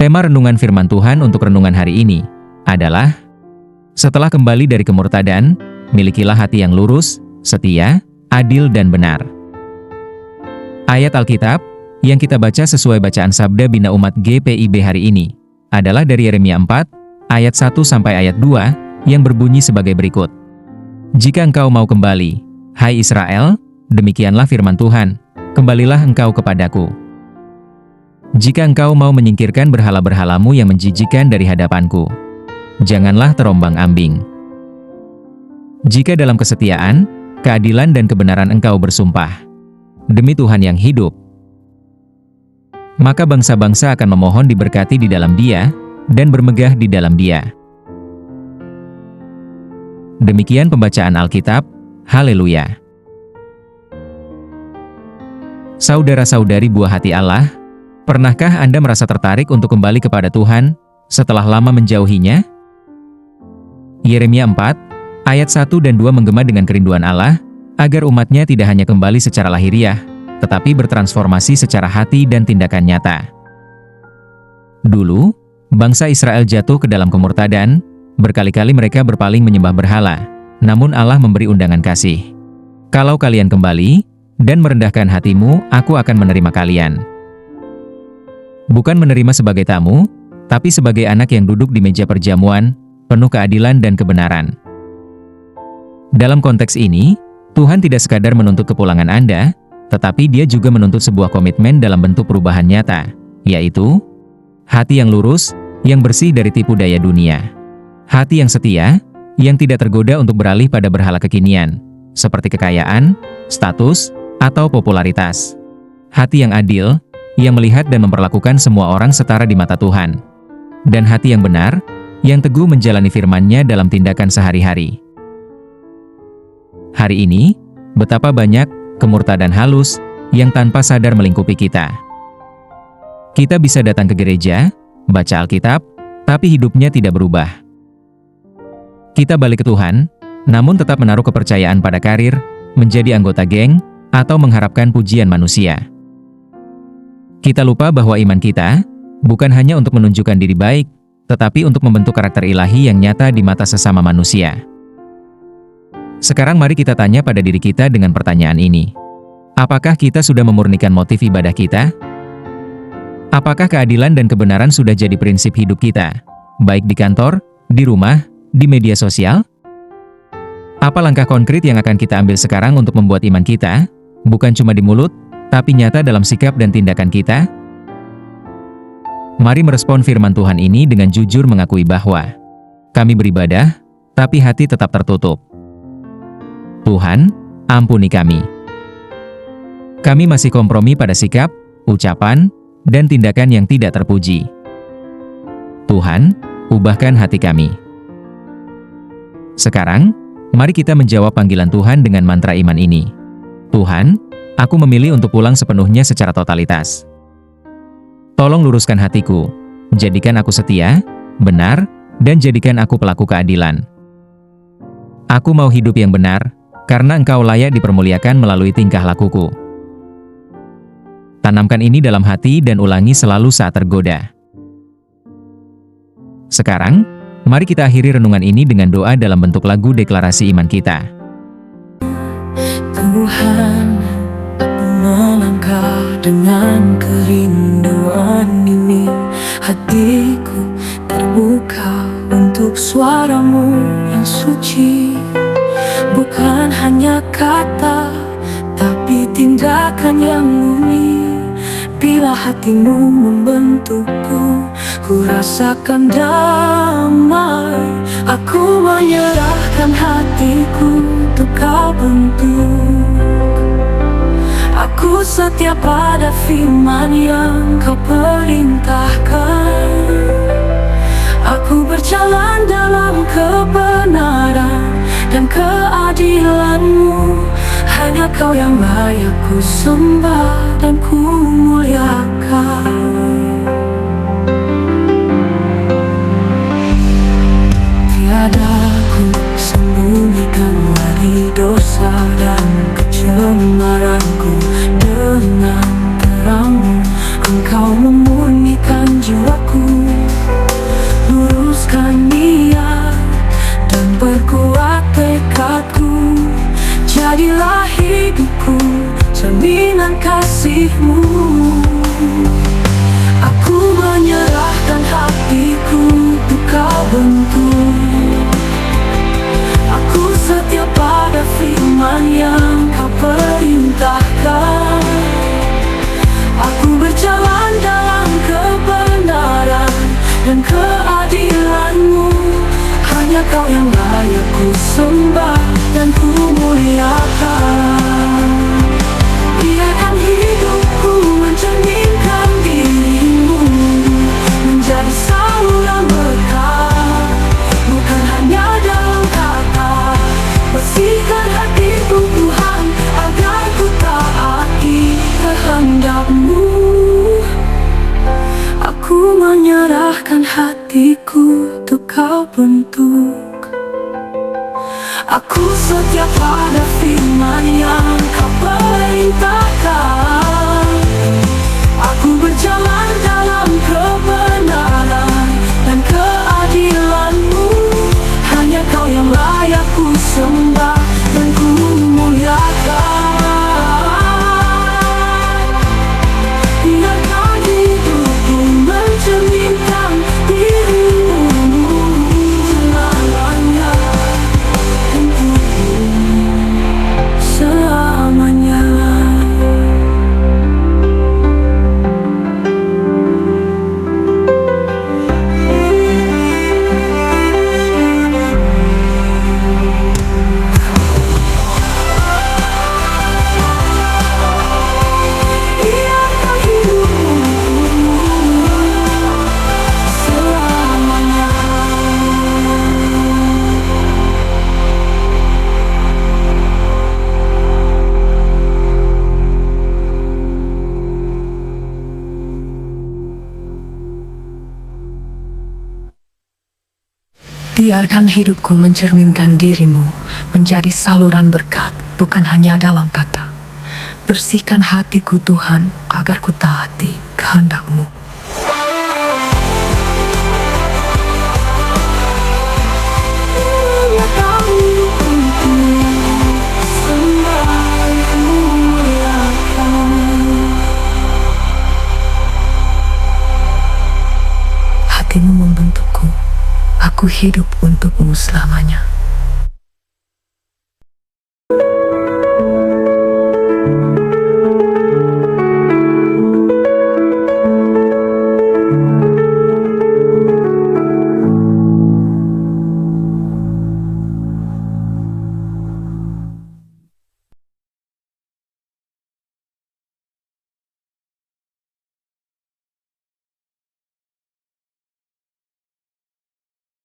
Tema renungan firman Tuhan untuk renungan hari ini adalah, setelah kembali dari kemurtadan, milikilah hati yang lurus, setia, adil dan benar. Ayat Alkitab yang kita baca sesuai bacaan Sabda Bina Umat GPIB hari ini adalah dari Yeremia 4, ayat 1 sampai ayat 2, yang berbunyi sebagai berikut. Jika engkau mau kembali, hai Israel, demikianlah firman Tuhan, kembalilah engkau kepadaku. Jika engkau mau menyingkirkan berhala-berhalamu yang menjijikkan dari hadapanku, janganlah terombang-ambing. Jika dalam kesetiaan, keadilan dan kebenaran engkau bersumpah, demi Tuhan yang hidup, maka bangsa-bangsa akan memohon diberkati di dalam Dia, dan bermegah di dalam Dia. Demikian pembacaan Alkitab. Haleluya. Saudara-saudari buah hati Allah, pernahkah Anda merasa tertarik untuk kembali kepada Tuhan setelah lama menjauhinya? Yeremia 4, ayat 1 dan 2 menggema dengan kerinduan Allah agar umatnya tidak hanya kembali secara lahiriah, tetapi bertransformasi secara hati dan tindakan nyata. Dulu, bangsa Israel jatuh ke dalam kemurtadan, berkali-kali mereka berpaling menyembah berhala, namun Allah memberi undangan kasih. Kalau kalian kembali dan merendahkan hatimu, aku akan menerima kalian. Bukan menerima sebagai tamu, tapi sebagai anak yang duduk di meja perjamuan, penuh keadilan dan kebenaran. Dalam konteks ini, Tuhan tidak sekadar menuntut kepulangan Anda, tetapi Dia juga menuntut sebuah komitmen dalam bentuk perubahan nyata, yaitu hati yang lurus, yang bersih dari tipu daya dunia. Hati yang setia, yang tidak tergoda untuk beralih pada berhala kekinian, seperti kekayaan, status, atau popularitas. Hati yang adil, yang melihat dan memperlakukan semua orang setara di mata Tuhan. Dan hati yang benar, yang teguh menjalani firman-Nya dalam tindakan sehari-hari. Hari ini, betapa banyak kemurtadan halus yang tanpa sadar melingkupi kita. Kita bisa datang ke gereja, baca Alkitab, tapi hidupnya tidak berubah. Kita balik ke Tuhan, namun tetap menaruh kepercayaan pada karir, menjadi anggota geng, atau mengharapkan pujian manusia. Kita lupa bahwa iman kita bukan hanya untuk menunjukkan diri baik, tetapi untuk membentuk karakter ilahi yang nyata di mata sesama manusia. Sekarang mari kita tanya pada diri kita dengan pertanyaan ini. Apakah kita sudah memurnikan motif ibadah kita? Apakah keadilan dan kebenaran sudah jadi prinsip hidup kita, baik di kantor, di rumah, di media sosial? Apa langkah konkret yang akan kita ambil sekarang untuk membuat iman kita, bukan cuma di mulut, tapi nyata dalam sikap dan tindakan kita? Mari merespon firman Tuhan ini dengan jujur mengakui bahwa kami beribadah, tapi hati tetap tertutup. Tuhan, ampuni kami. Kami masih kompromi pada sikap, ucapan, dan tindakan yang tidak terpuji. Tuhan, ubahkan hati kami. Sekarang, mari kita menjawab panggilan Tuhan dengan mantra iman ini. Tuhan, aku memilih untuk pulang sepenuhnya secara totalitas. Tolong luruskan hatiku, jadikan aku setia, benar, dan jadikan aku pelaku keadilan. Aku mau hidup yang benar, karena Engkau layak dipermuliakan melalui tingkah lakuku. Tanamkan ini dalam hati dan ulangi selalu saat tergoda. Sekarang, mari kita akhiri renungan ini dengan doa dalam bentuk lagu deklarasi iman kita. Tuhan, aku melangkah dengan kerinduan ini. Hatiku terbuka untuk suara-Mu yang suci. Bukan hanya kata, tapi tindakan yang murni. Bila hati-Mu membentukku, ku rasakan damai. Aku menyerahkan hatiku untuk Kau bentuk. Aku setia pada firman yang Kau perintahkan. Aku berjalan dalam kebenaran dan keadilan-Mu. Hanya Kau yang layak ku sembah dan ku muliakan. Tiada ku sembunyikan lagi dosa dan kecemaranku. Dengan terang-Mu Engkau memurnikan jiwaku. adalah hidupku, cerminan kasih-Mu. Aku menyerahkan hatiku untuk Kau bentuk. Aku setia pada firman yang Kau perintahkan. Aku berjalan dalam kebenaran dan keadilan-Mu. Hanya Kau yang layak ku sembah dan ku muliakan. Biarkan hidupku mencerminkan diri-Mu, menjadi saluran berkat, bukan hanya dalam kata. Bersihkan hatiku Tuhan, agar ku taati kehendak-Mu. Aku menyerahkan hatiku untuk Kau bentuk. Aku setia pada firman yang Kau perintahkan. Aku berjalan dalam kebenaran dan keadilan-Mu. Hanya Kau yang layak ku sembah dan ku muliakan. Biarkan hidupku mencerminkan diri-Mu selamanya, untukku selamanya. Biarkan hidupku selamanya. Biarkan hidupku mencerminkan diri-Mu, menjadi saluran berkat, bukan hanya dalam kata. Bersihkan hatiku Tuhan, agar ku taati kehendak-Mu. Biarkan hidupku sembah dan ku muliakan. Hati-Mu membentukku, aku hidup untuk-Mu selamanya.